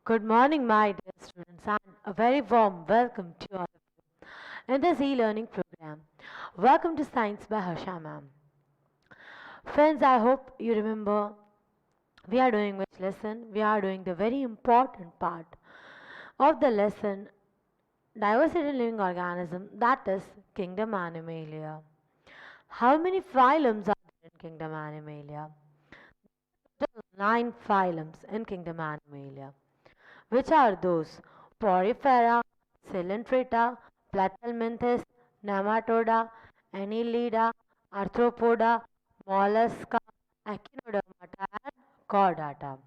Good morning, my dear students, and a very warm welcome to all of you in this e-learning program. Welcome to Science by Harsha ma'am. Friends, I hope you remember we are doing which lesson? We are doing the very important part of the lesson Diversity in Living Organism, that is Kingdom Animalia. How many phylums are there in Kingdom Animalia? Total 9 phylums in Kingdom Animalia. Which are those? Porifera, Coelenterata, Plathelminthes, Nematoda, Annelida, Arthropoda, Mollusca, Echinodermata, and Chordata.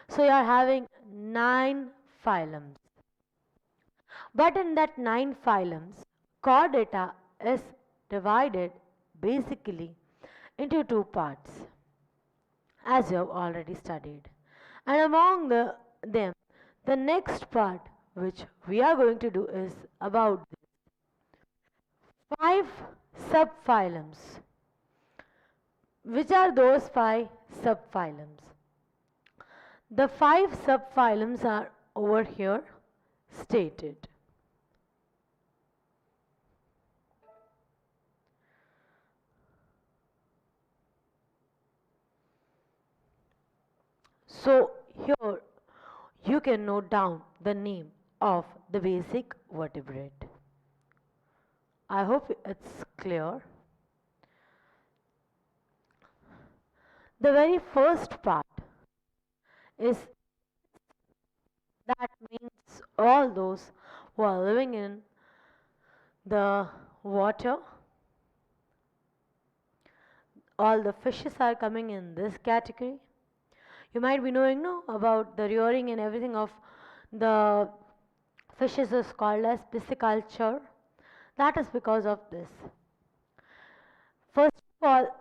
So you are having 9 phylums. But in that 9 phylums, Chordata is divided basically into 2 parts, as you have already studied. And among them, the next part which we are going to do is about 5 subphylums. Which are those 5 subphylums? The 5 subphylums are over here stated. So here you can note down the name of the basic vertebrate. I hope it's clear. The very first part is that means all those who are living in the water. All the fishes are coming in this category. You might be knowing no about the rearing and everything of the fishes is called as pisciculture. That is because of this. First of all,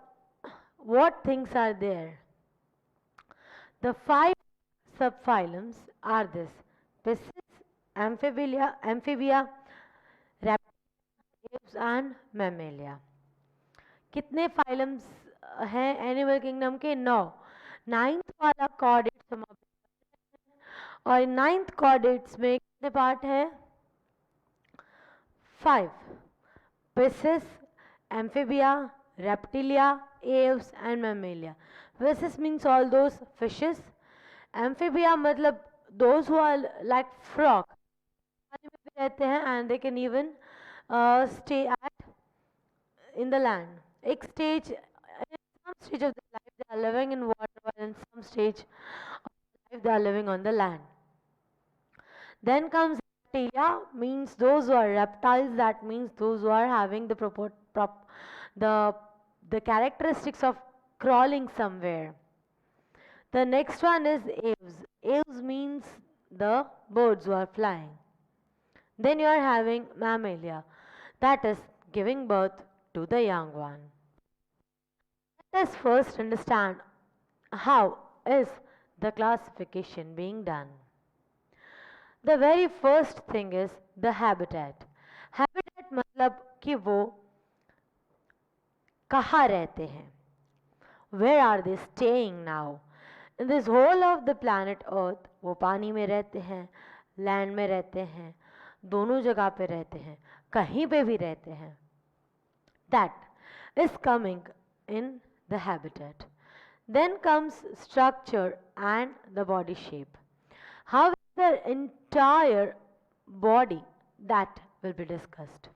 what things are there? The 5 subphylums are this: Piscis, Amphibia, Reptiles and Mammalia. कितने phylums हैं animal kingdom के? 9. 9th वाला chordate समाप्त और 9th chordates में कितने part हैं? 5. Piscis, Amphibia, Reptilia, Aves and Mammalia. Piscis means all those fishes. Amphibia मतलब those who are like frog, पानी में भी रहते हैं and they can even stay at in the land. एक stage, in some stage of their life they are living in water, while in some stage of life they are living on the land. Then comes reptilia, means those who are reptiles, that means those who are having the characteristics of crawling somewhere. The next one is aves. Aves means the birds who are flying. Then you are having mammalia, that is giving birth to the young one. Let us first understand how is the classification being done. The very first thing is the habitat. Habitat मतलब कि वो कहाँ रहते हैं? Where are they staying now? In this whole of the planet Earth, वो पानी में रहते हैं, लैंड में रहते हैं, दोनों जगह पे रहते हैं, कहीं पे भी रहते हैं. That is coming in the habitat. Then comes structure and the body shape. How is the entire body? That will be discussed.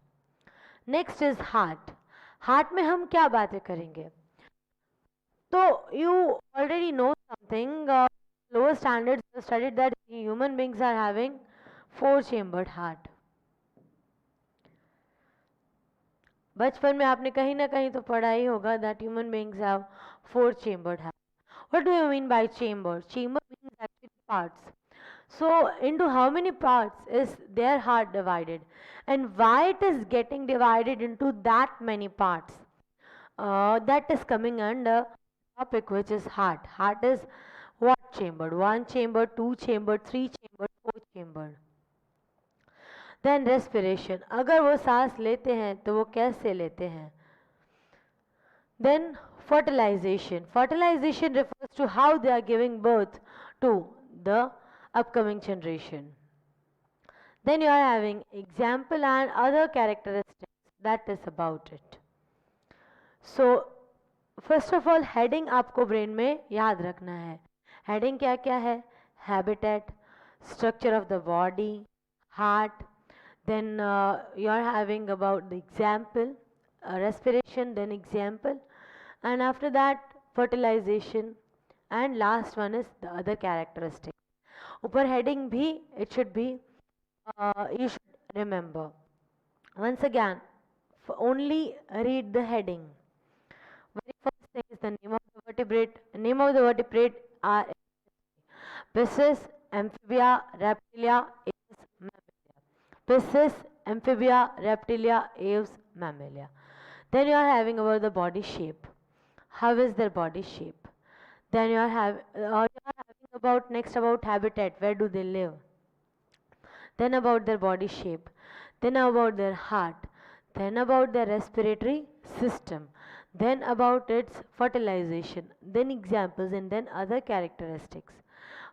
Next is heart. Heart में हम क्या बातें करेंगे? So you already know something. Lower standards studied that human beings are having 4-chambered heart. बचपन में आपने कहीं ना कहीं तो पढ़ा ही होगा that human beings have 4-chambered heart. What do you mean by chamber? Chamber means actually parts. So into how many parts is their heart divided, and why it is getting divided into that many parts? That is coming under topic which is heart. Heart is what chambered? 1 chamber, 2 chambered, 3 chambered, 4 chambered. Then respiration. अगर वो सांस लेते हैं तो वो कैसे लेते हैं? Then fertilization. Fertilization refers to how they are giving birth to the upcoming generation. Then you are having example and other characteristics, that is about it. So first of all heading आपको brain में याद रखना है. Heading क्या क्या है? Habitat, structure of the body, heart, then you are having about the example, respiration, then example, and after that fertilization, and last one is the other characteristic. ऊपर heading भी it should be you should remember. Once again, only read the heading. Very first thing is the name of the vertebrate. Name of the vertebrate are Pisces, Amphibia, Reptilia, Aves, Mammalia. Pisces, Amphibia, Reptilia, Aves, Mammalia. Then you are having about the body shape. How is their body shape? Then you are having about next about habitat. Where do they live? Then about their body shape. Then about their heart. Then about their respiratory system. Then about its fertilization. Then examples and then other characteristics.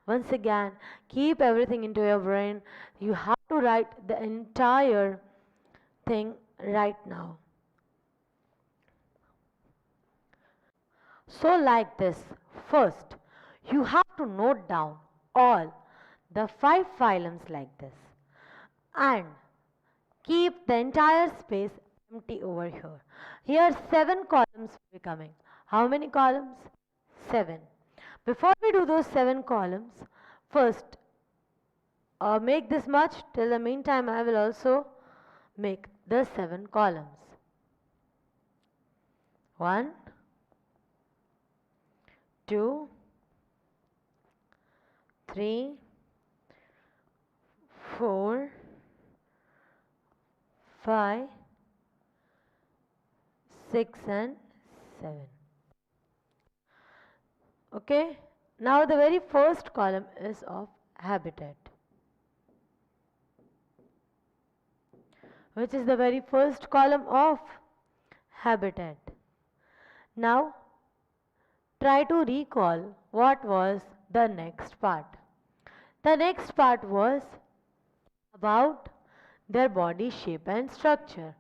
Once again, keep everything into your brain. You have to write the entire thing right now. So like this, first you have to note down all the 5 phylums like this and keep the entire space empty over here. Here 7 columns will be coming. How many columns? 7. Before we do those 7 columns, first make this much. Till the meantime I will also make the 7 columns. 1, 2, 3, 4, 5, 6 and 7. Okay, now the very first column is of habitat, which is the very first column of habitat. Now try to recall what was the next part. The next part was about their body shape and structure.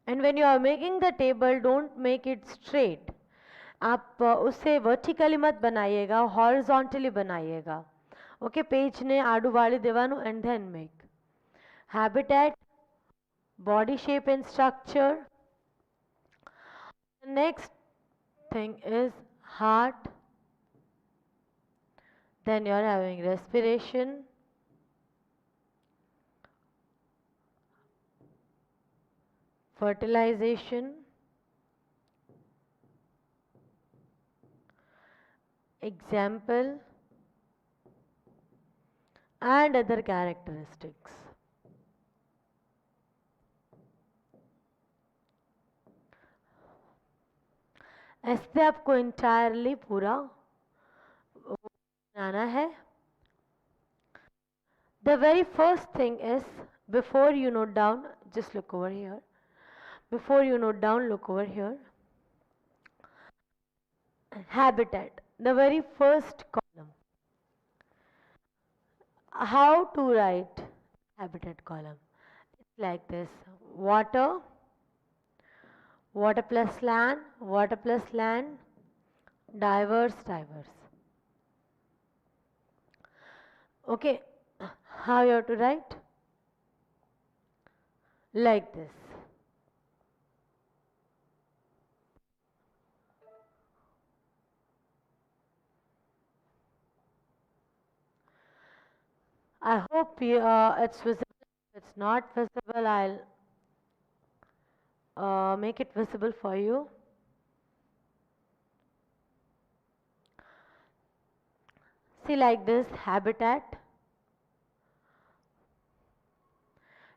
And when you are making the table, don't make it straight. आप उसे vertically मत बनाइएगा, horizontally बनाइएगा. Okay, page ने आडू वाली देवानु and then make habitat, body shape and structure. The next thing is heart. Then you are having respiration, fertilization, example, and other characteristics. ऐसे आपको entirely पूरा बनाना है. The very first thing is, before you note down, just look over here. Before you note down, look over here. Habitat, the very first column. How to write habitat column? It's like this: water, water plus land, water plus land, diverse, diverse. Okay, how you have to write? Like this. I hope it's visible. If it's not visible, I'll make it visible for you. See, like this, habitat.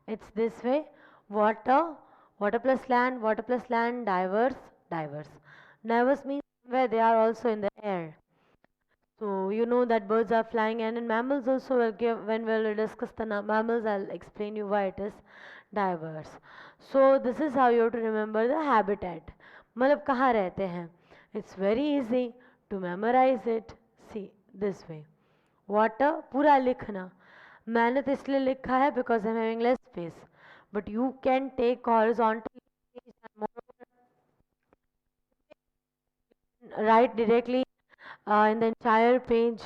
It's this way: water, water plus land, diverse, diverse. Diverse means where they are also in the air. So you know that birds are flying, and in mammals also we'll give, when we'll discuss the mammals, I'll explain you why it is diverse. So this is how you have to remember the habitat. मतलब कहाँ रहते हैं. It's very easy to memorize it. See this way. Water पूरा लिखना. मैंने तो इसलिए लिखा है because I'm having less space. But you can take horizontal and write directly in the entire page.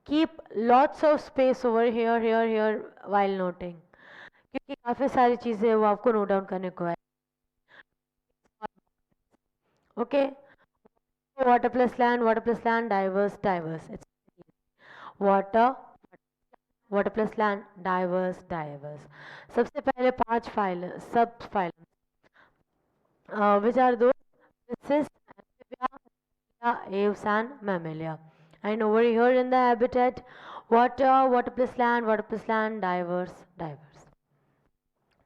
Keep lots of space over here while noting. क्योंकि काफ़ी सारी चीज़ें वो आपको नोट डाउन करने को है. Okay. Water plus land, diverse. It's water, water plus land, diverse. सबसे पहले 5 फाइल सब file which are those? Cysts, amphibia, aves and mammalia. And over here in the habitat, water plus land, diverse.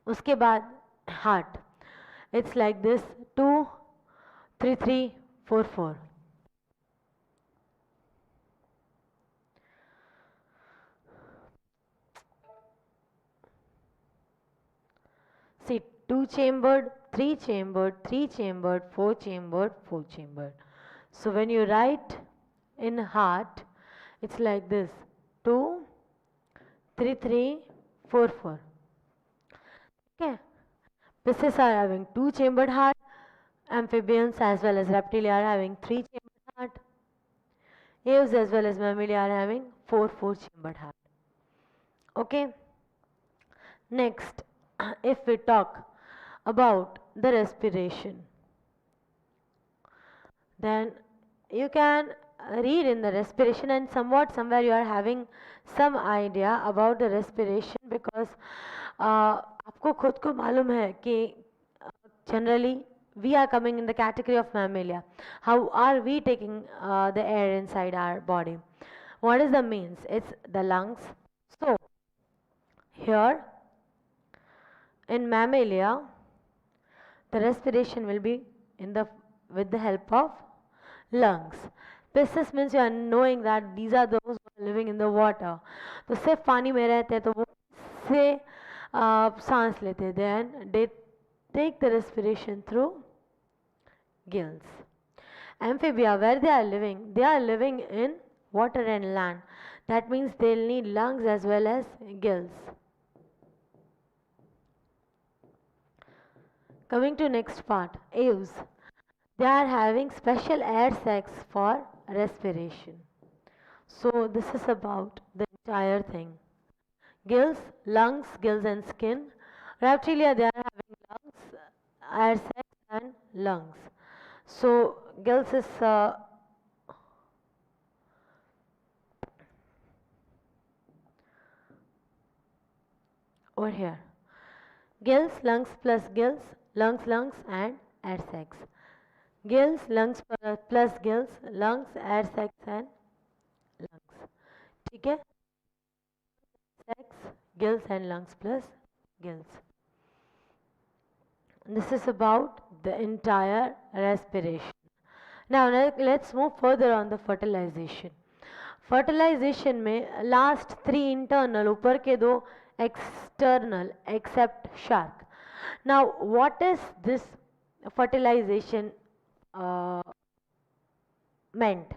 उसके बाद heart. It's like this: 2, 3, 3, 4, 4. See, 2-chambered, 3-chambered, 3-chambered, 4-chambered, 4-chambered. So when you write in heart, it's like this: 2, 3, 3, 4, 4. Okay. Pisces are having 2-chambered heart. Amphibians as well as reptilia are having 3-chambered heart. Aves as well as mammalia are having 4-chambered heart. Okay. Next, if we talk about the respiration, then you can read in the respiration, and somewhere you are having some idea about the respiration because आपको खुद को मालूम है कि generally we are coming in the category of mammalia. How are we taking the air inside our body? What is the means? It's the lungs. So here in mammalia, the respiration will be with the help of lungs. Pisces means you are knowing that these are those who are living in the water. तो सिर्फ पानी में रहते हैं तो वो से सांस लेते हैं. Then they take the respiration through gills. Amphibia, where they are living in water and land. That means they'll need lungs as well as gills. Coming to next part, aves. They are having special air sacs for respiration. So this is about the entire thing. Gills, lungs, gills and skin. Reptilia, they are having lungs, air sacs and lungs. So gills is over here. Gills, lungs plus gills, lungs and air sacs. Gills, lungs plus gills, lungs, air sacs and lungs. ठीक है? Sacs, gills and lungs plus gills. This is about the entire respiration. Now let's move further on the fertilization. Fertilization में last 3 internal, ऊपर के 2 external except shark. Now what is this fertilization meant?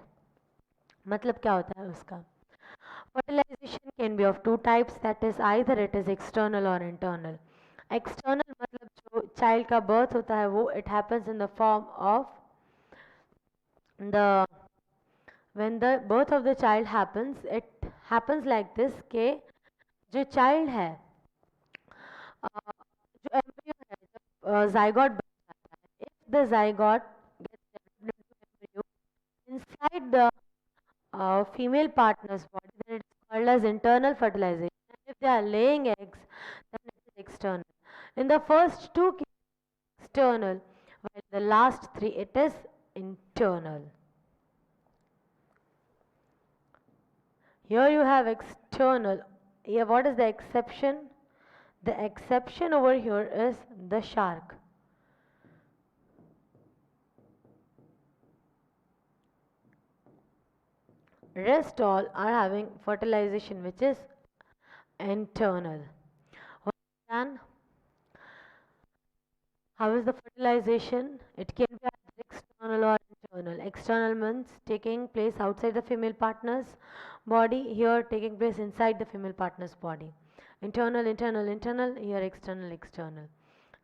मतलब क्या होता है उसका? Fertilization can be of 2 types, that is either it is external or internal. External मतलब जो child का birth होता है वो it happens in the form of the when the birth of the child happens, it happens like this कि जो child है जो embryo है जब zygote बन जाता है, if the zygote gets developed into embryo inside the female partner's body, then it is called as internal fertilization. And if they are laying eggs, then it is external. In the first 2 external, while the last 3 it is internal. Here you have external. Here what is the exception? The exception over here is the shark. Rest all are having fertilization which is internal. And How is the fertilization? It can be either external or internal. External means taking place outside the female partner's body, here taking place inside the female partner's body. Internal, internal, internal, here external, external.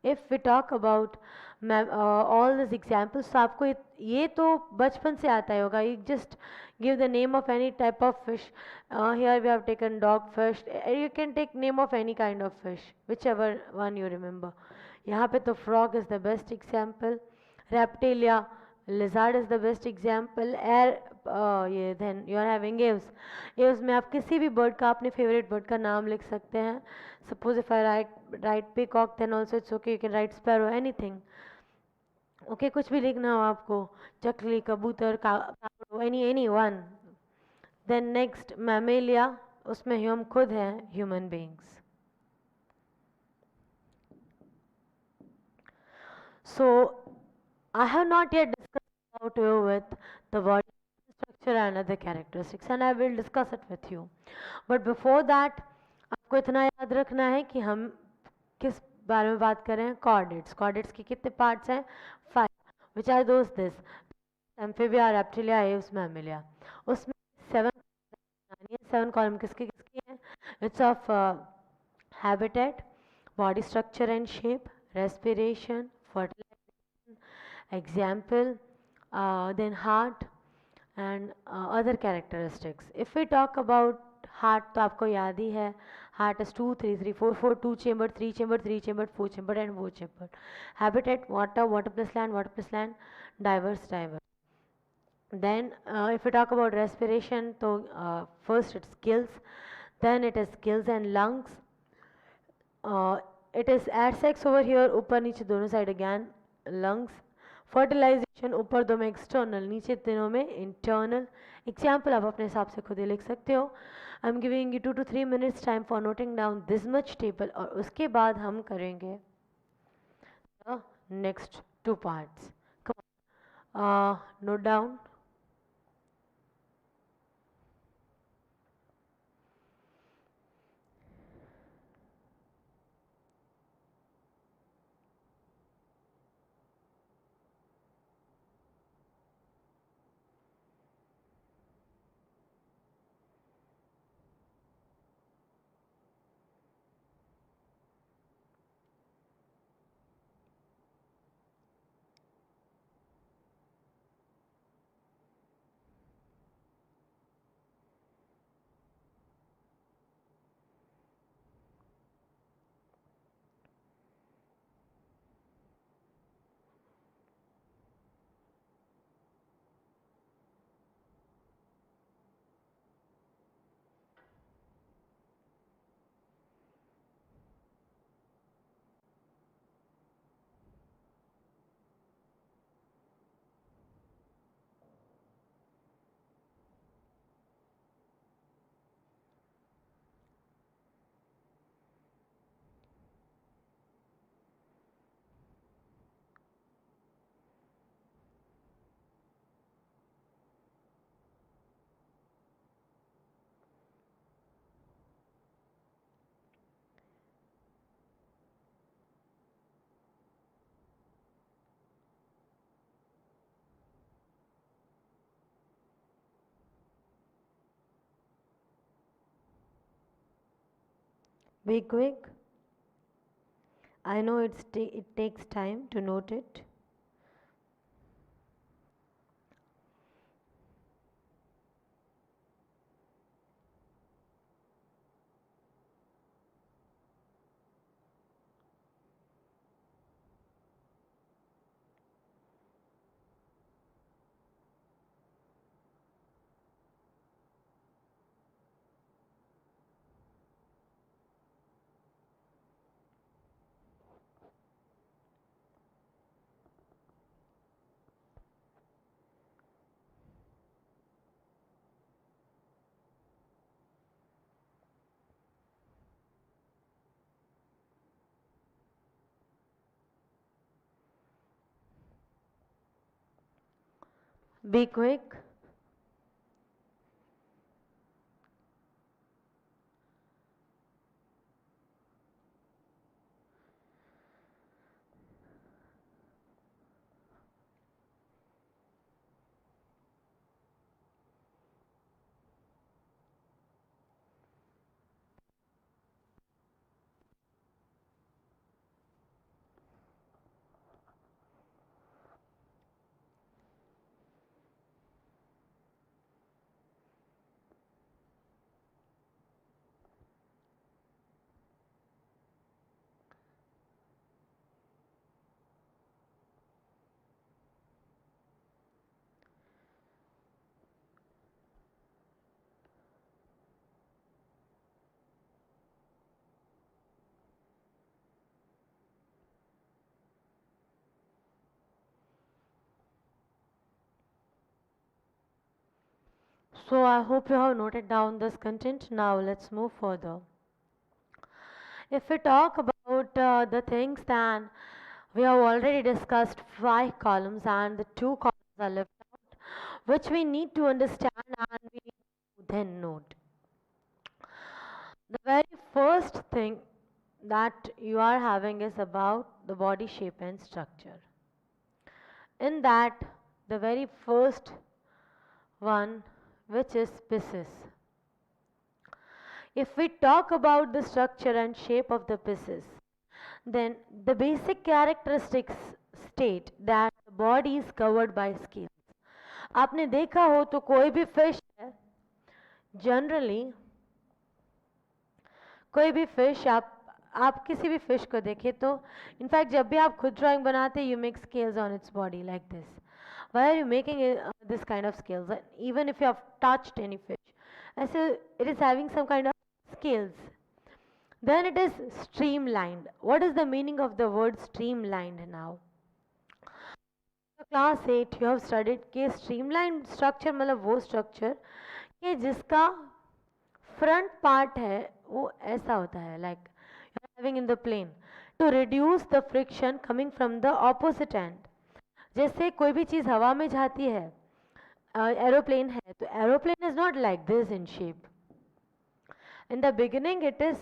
If we talk about all these examples, तो आपको ये तो बचपन से आता ही होगा. You just give the name of any type of fish. Here we have taken dog fish. You can take name of any kind of fish, whichever one you remember. यहाँ पे तो frog is the best example. Reptilia, lizard is the best example. Air, ये then you are having aves. Aves में आप किसी भी bird का अपने favorite bird का नाम लिख सकते हैं. Suppose if I write peacock, then also it's okay. You can write sparrow, anything. Okay, कुछ भी लिखना हो आपको, चकली, कबूतर, any one. Then next mammalia, उसमें हम खुद हैं human beings. So I have not yet discussed about you with the body structure and other characteristics, and I will discuss it with you. But before that, आपको इतना याद रखना है कि हम किस बारे में बात कर रहे हैं. कॉर्डेट्स. कॉर्डेट्स के कितने पार्ट्स हैं? 5. Which are those? This amphibia, reptilia, aves, mammalia. उसमें 7 कॉलम किसके किसकी हैं? It's of habitat, body structure and shape, respiration, fertilisation, example, then heart and other characteristics. If we talk about heart, तो आपको याद ही है, heart is 2 3 3 4 4, 2 chamber, 3 chamber, 3 chamber, 4 chamber and 4 chamber. Habitat, water, water plus land, diverse, diverse. Then if we talk about respiration, so first it's gills, then it is gills and lungs. It is air sacs over here, ऊपर नीचे दोनों side again lungs. Fertilisation ऊपर दो में external, नीचे तीनों में internal. Example आप अपने हिसाब से खुद ही लिख सकते हो. I am giving you 2 to 3 minutes time for noting down this much table, और उसके बाद हम करेंगे next 2 parts. Note down. Be quick. I know it takes time to note it. Be quick. So I hope you have noted down this content. Now let's move further. If we talk about the things, then we have already discussed 5 columns and the 2 columns are left out, which we need to understand and we need to then note. The very first thing that you are having is about the body shape and structure. In that, the very first one, which is piscis. If we talk about the structure and shape of the piscis, then the basic characteristics state that the body is covered by scales. आपने देखा हो तो कोई भी fish है, generally कोई भी fish आप किसी भी फिश को देखें तो इनफैक्ट जब भी आप खुद ड्राइंग बनाते you make scales on its body like this. Why are you making this kind of scales? Even if you have touched any fish, as it is having some kind of scales. Then it is streamlined. What is the meaning of the word streamlined now? Class 8 you have studied कि streamlined structure मतलब वो structure कि जिसका front part है वो ऐसा होता है like you are having in the plane to reduce the friction coming from the opposite end. जैसे कोई भी चीज़ हवा में जाती है, एरोप्लेन है तो aeroplane is not like this in shape. In the beginning it is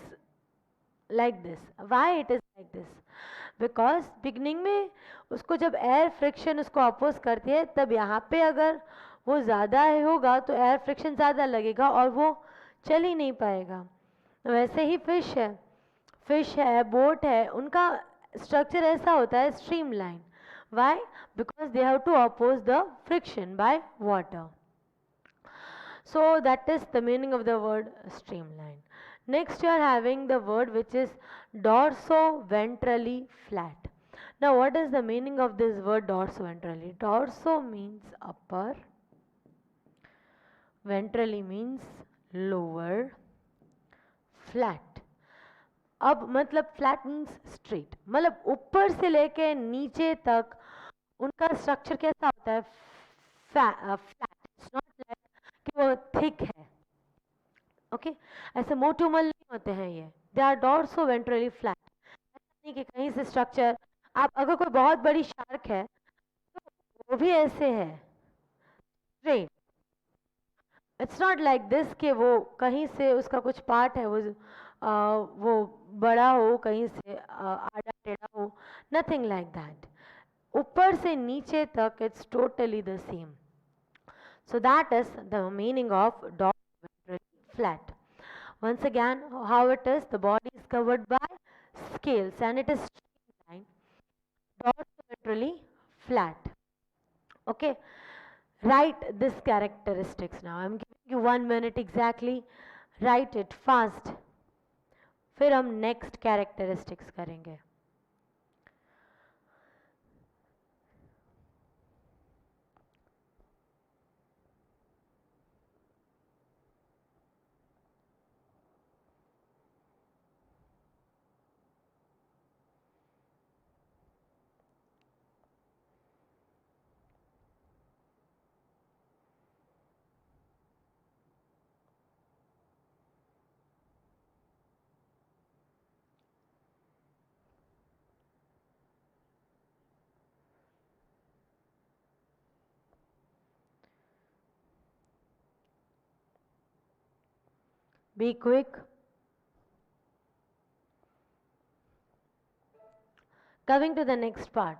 like this. Why it is like this? Because beginning में उसको जब एयर फ्रिक्शन उसको अपोज करती है तब यहाँ पे अगर वो ज़्यादा होगा तो एयर फ्रिक्शन ज़्यादा लगेगा और वो चल ही नहीं पाएगा. वैसे ही फिश है बोट है, उनका स्ट्रक्चर ऐसा होता है streamline. Why? Because they have to oppose the friction by water. So that is the meaning of the word streamline. Next you are having the word which is dorso-ventrally flat. Now what is the meaning of this word dorso-ventrally? Dorso means upper, ventrally means lower, flat. अब मतलब flat means straight, मतलब ऊपर से लेके नीचे तक उनका structure कैसा होता है? फ्लैट. इट्स नॉट लाइक कि वो थिक है. ओके ऐसे मोटूमल नहीं होते हैं ये. They are dorsoventrally flat. ऐसा नहीं कि कहीं से स्ट्रक्चर, आप अगर कोई बहुत बड़ी शार्क है तो वो भी ऐसे है straight. It's not like this कि वो कहीं से उसका कुछ पार्ट है वो बड़ा हो, कहीं से आड़ा टेढ़ा हो. Nothing like that. ऊपर से नीचे तक it's totally the same. So that is the meaning of dorsoventrally flat. Once again, how it is, the body is covered by scales and it is streamlined, dorso-ventrally flat. Okay, write this characteristics now. I'm giving you 1 minute exactly. Write it fast. फिर हम next characteristics करेंगे. Be quick. Coming to the next part.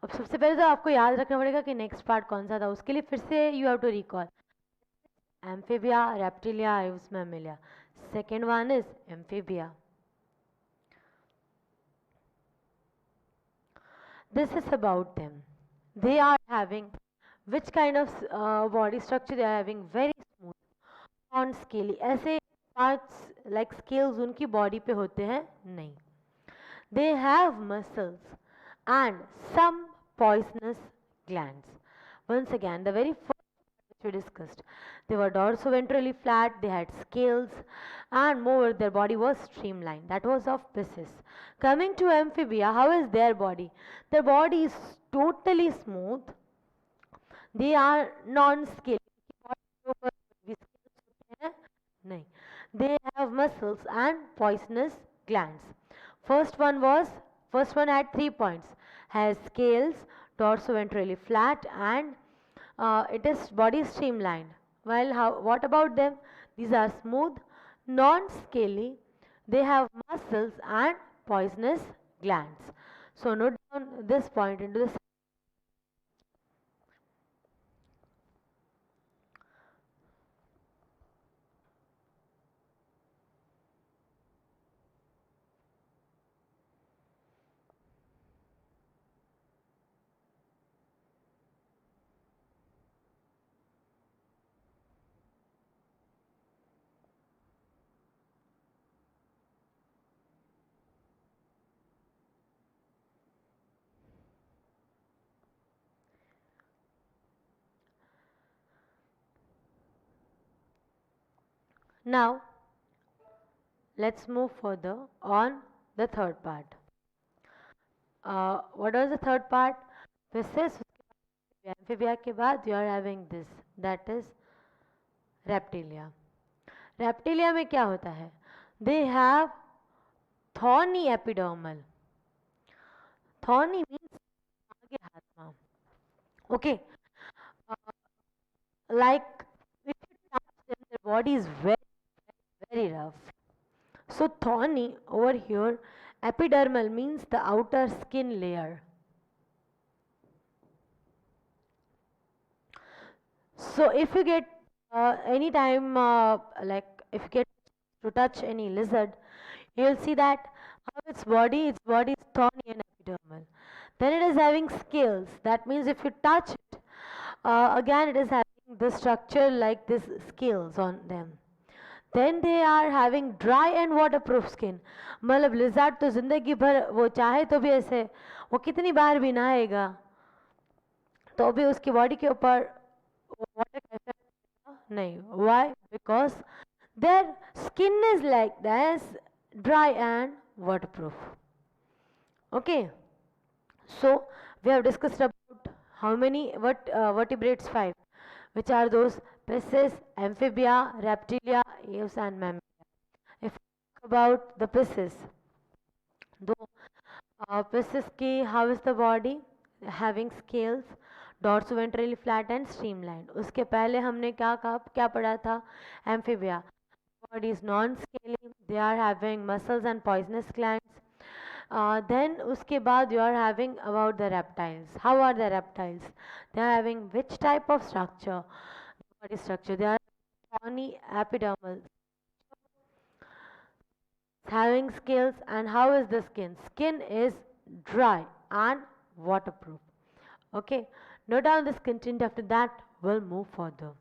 अब सबसे पहले तो आपको याद रखना पड़ेगा कि नेक्स्ट पार्ट कौन सा था. उसके लिए फिर से you have to recall amphibia, reptilia, aves, mammalia. Second one is amphibia. This is about them. They are having which kind of body structure? They are having very smooth, on scaly. ऐसे parts like scales उनकी body पे होते हैं नहीं. They have muscles and some poisonous glands. Once again, the very first which we discussed, they were dorso-ventrally flat. They had scales, and moreover, their body was streamlined. That was of piscis. Coming to amphibia, how is their body? Their body is totally smooth. They are non-scaly. नहीं, they have muscles and poisonous glands. First one was, first one had 3 points, has scales, dorsoventrally flat, and it is body streamlined. While what about them? These are smooth, non-scaly, they have muscles and poisonous glands. So note down this point into the. Now let's move further on the third part. What was the third part? This is amphibia के बाद you are having this, that is reptilia. Reptilia में क्या होता है? They have thorny epidermal. Thorny means आगे हाथ में. Okay. Uh, like if you touch them, their body is very rough. So thorny over here, epidermal means the outer skin layer. So if you get any time like if you get to touch any lizard, you'll see that how its body is thorny and epidermal. Then it is having scales. That means if you touch it, again it is having the structure like this scales on them. Then they are having dry and waterproof skin. मतलब lizard तो जिंदगी भर वो चाहे तो भी ऐसे वो कितनी बार भी नहाएगा तो भी उसकी बॉडी के ऊपर वाटर कैसे नहीं. Why? Because their skin is like this, dry and waterproof. Okay. So we have discussed about how many vertebrates, 5, which are those pisces, amphibia, reptilia, aves and mammalia. If we talk about the pisces, though pisces की how is the body? Having scales, dorsoventrally flat and streamlined. उसके पहले हमने क्या पढ़ा था? Amphibia. Body is non-scaly, they are having muscles and poisonous glands. Then uske baad you are having about the reptiles. How are the reptiles? They are having which type of structure? Body structure. They are thorny epidermal, having scales. And how is the skin? Skin is dry and waterproof. Okay. Note down this content. After that, we'll move further.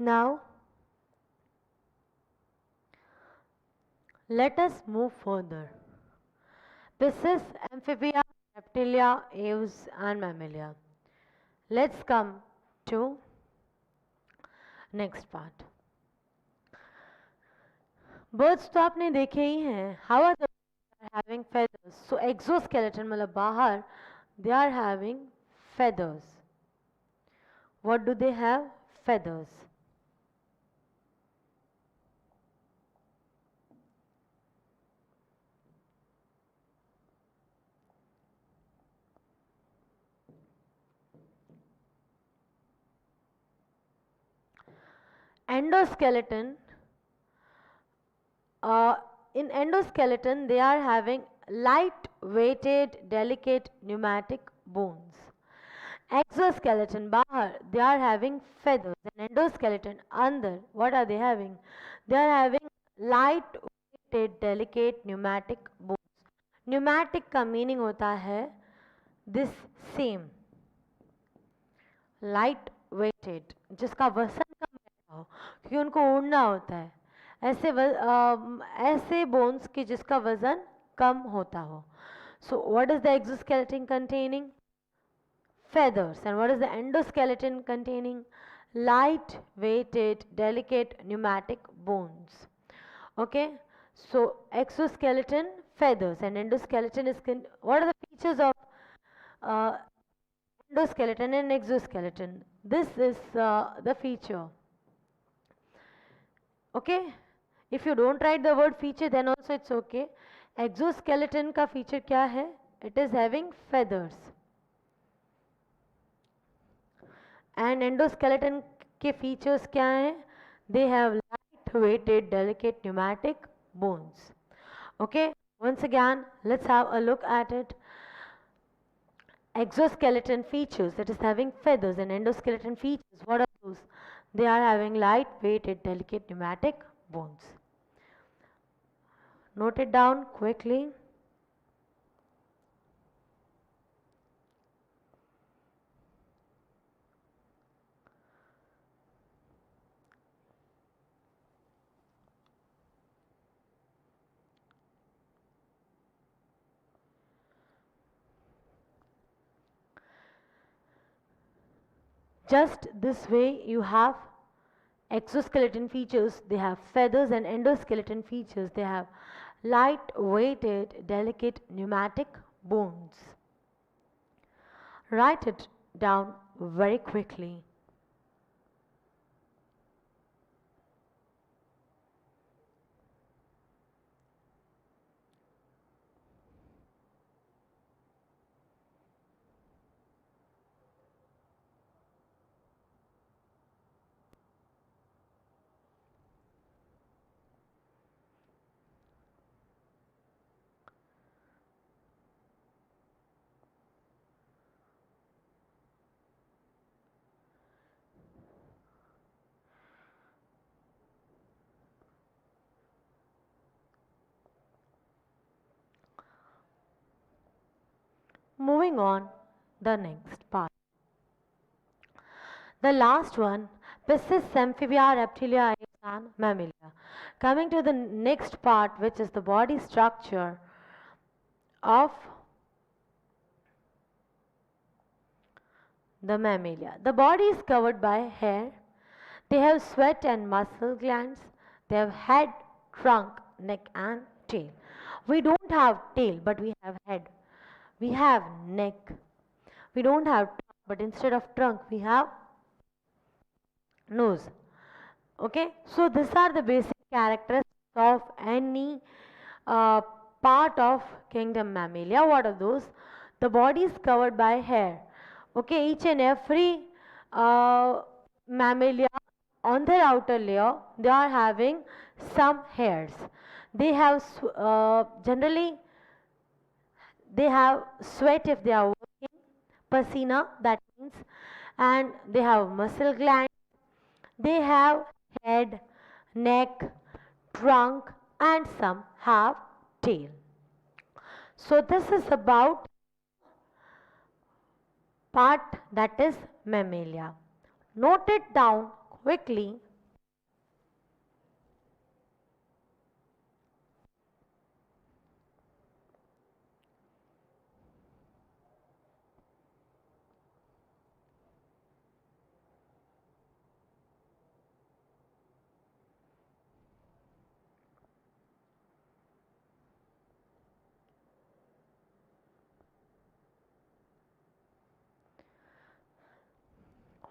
Now, let us move further. Pisces, amphibia, reptilia, aves and mammalia. Let's come to next part. Birds तो आपने देखे ही हैं. How are the birds having feathers? So exoskeleton मतलब बाहर they are having feathers. What do they have? Feathers. endoskeleton, uh, in endoskeleton they are having light weighted delicate pneumatic bones. Exoskeleton bahar they are having feathers, and endoskeleton under what are they having? They are having light weighted delicate pneumatic bones. Pneumatic का meaning होता है this same light weighted, जिसका वजन कम रहता हो क्योंकि उनको उड़ना होता है, ऐसे बोन्स की जिसका वजन कम होता हो. So what is the exoskeleton containing? Feathers. And what is the endoskeleton containing? Light weighted delicate pneumatic bones. Okay, so exoskeleton, feathers, and endoskeleton is what are the features of uh, endoskeleton and exoskeleton? This is the feature. Okay, if you don't write the word feature then also it's okay. Exoskeleton का feature क्या है? It is having feathers. And endoskeleton के features क्या हैं? They have light weighted delicate pneumatic bones. Okay, once again let's have a look at it. Exoskeleton features, that is having feathers, and endoskeleton features, what are those? They are having light weighted delicate pneumatic bones. Note it down quickly. Just this way you have exoskeleton features, they have feathers, and endoskeleton features, they have light weighted delicate pneumatic bones. Write it down very quickly. Moving on, the next part. The last one, Piscis, Amphibia, Reptilia, Apes, and Mammalia. Coming to the next part, which is the body structure of the Mammalia. The body is covered by hair. They have sweat and muscle glands. They have head, trunk, neck, and tail. We don't have tail, but we have head. We have neck. We don't have trunk, but instead of trunk, we have nose. Okay, so these are the basic characteristics of any uh, part of kingdom Mammalia. What are those? The body is covered by hair. Okay, each and every Mammalia, on their outer layer they are having some hairs. They have generally they have sweat if they are working, pasina that means, and they have muscle glands. They have head, neck, trunk, and some have tail. So this is about part that is Mammalia. Note it down quickly.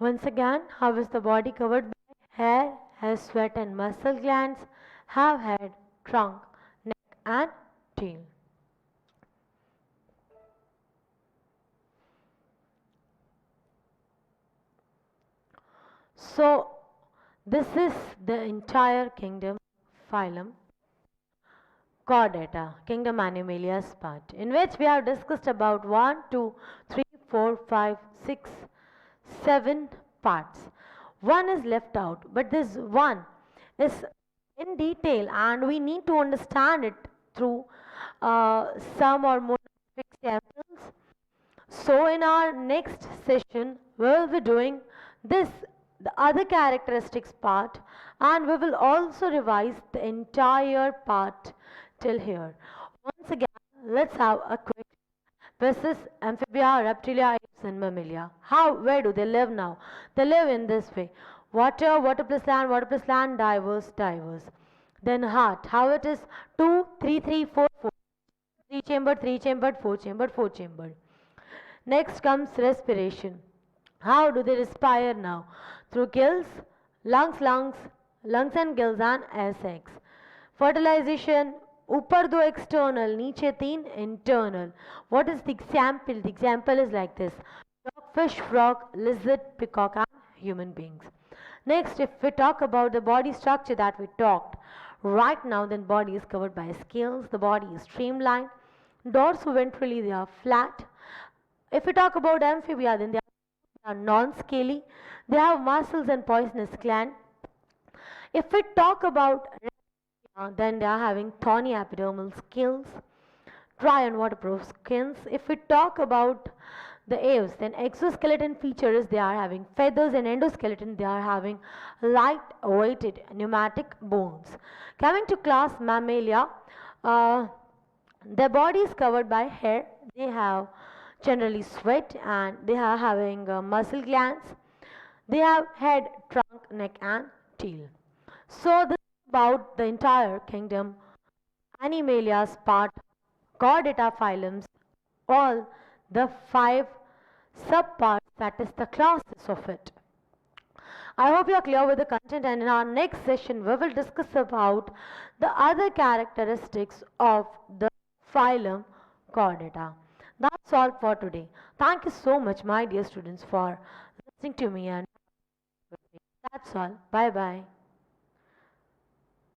Once again, how is the body covered by hair, has sweat and muscle glands, have head, trunk, neck, and tail. So This is the entire kingdom phylum Chordata, kingdom Animalia's part, in which we have discussed about 1, 2, 3, 4, 5, 6, 7 parts. One is left out, but this one is in detail and we need to understand it through some or more examples. So in our next session, we will be doing this, the other characteristics part, and we will also revise the entire part till here. Once again, let's have a quick. This is amphibia, reptilia, apes, and mammalia. How, where do they live now? They live in this way. Water, water plus land, diverse, diverse. Then heart, how it is 2, 3, 3, 4, 4. 3 chambered, 4 chambered, 4 chambered. Next comes respiration. How do they respire now? Through gills, lungs and gills and air sacs. Fertilization, ऊपर दो external, नीचे तीन internal. What is the example? The example is like this: dog, fish, frog, lizard, peacock, and human beings. Next, if we talk about the body structure that we talked, right now, then body is covered by scales. The body is streamlined. Dorso-ventrally, they are flat. If we talk about amphibia, then they are non-scaly. They have muscles and poisonous gland. If we talk about then they are having thorny epidermal scales, dry and waterproof skins. If we talk about the aves, then exoskeleton features, they are having feathers, and endoskeleton, they are having light weighted pneumatic bones. Coming to class Mammalia, their body is covered by hair. They have generally sweat and they are having muscle glands. They have head, trunk, neck, and tail. So this is about the entire kingdom Animalia's part, Chordata phylums, all the 5 subparts, that is the classes of it. I hope you are clear with the content, and in our next session we will discuss about the other characteristics of the phylum Chordata. That's all for today. Thank you so much, my dear students, for listening to me, and that's all. Bye bye.